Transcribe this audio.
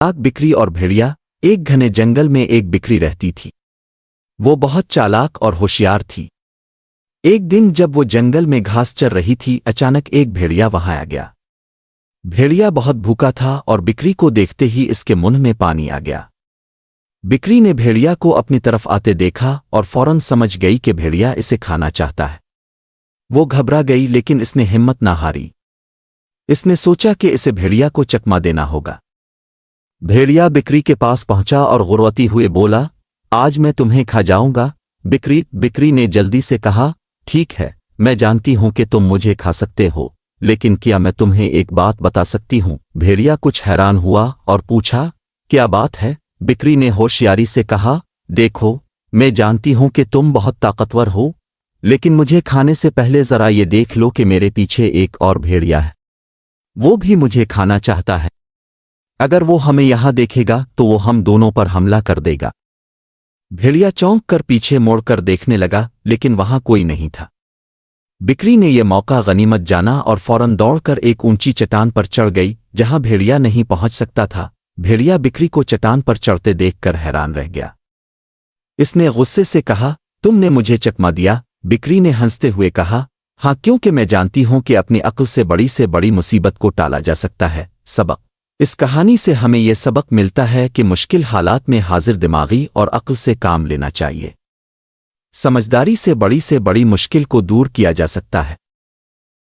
आग बिक्री और भेड़िया। एक घने जंगल में एक बिक्री रहती थी। वो बहुत चालाक और होशियार थी। एक दिन जब वो जंगल में घास चर रही थी, अचानक एक भेड़िया वहां आ गया। भेड़िया बहुत भूखा था और बिक्री को देखते ही इसके मुंह में पानी आ गया। बिक्री ने भेड़िया को अपनी तरफ आते देखा और फौरन समझ गई कि भेड़िया इसे खाना चाहता है। वो घबरा गई, लेकिन इसने हिम्मत ना हारी। इसने सोचा कि इसे भेड़िया को चकमा देना होगा। भेड़िया बिक्री के पास पहुंचा और गुर्रती हुए बोला, आज मैं तुम्हें खा जाऊंगा। बिक्री ने जल्दी से कहा, ठीक है, मैं जानती हूं कि तुम मुझे खा सकते हो, लेकिन क्या मैं तुम्हें एक बात बता सकती हूं? भेड़िया कुछ हैरान हुआ और पूछा, क्या बात है? बिक्री ने होशियारी से कहा, देखो, मैं जानती हूं कि तुम बहुत ताकतवर हो, लेकिन मुझे खाने से पहले जरा ये देख लो कि मेरे पीछे एक और भेड़िया है। वो भी मुझे खाना चाहता है। अगर वो हमें यहां देखेगा तो वो हम दोनों पर हमला कर देगा। भेड़िया चौंक कर पीछे मोड़कर देखने लगा, लेकिन वहां कोई नहीं था। बिक्री ने यह मौका गनीमत जाना और फौरन दौड़कर एक ऊंची चट्टान पर चढ़ गई, जहां भेड़िया नहीं पहुंच सकता था। भेड़िया बिक्री को चट्टान पर चढ़ते देखकर हैरान रह गया। इसने गुस्से से कहा, तुमने मुझे चकमा दिया। बिक्री ने हंसते हुए कहा, हाँ, क्योंकि मैं जानती हूं कि अपनी अक्ल से बड़ी मुसीबत को टाला जा सकता है। सबक। इस कहानी से हमें यह सबक मिलता है कि मुश्किल हालात में हाजिर दिमागी और अक्ल से काम लेना चाहिए। समझदारी से बड़ी मुश्किल को दूर किया जा सकता है।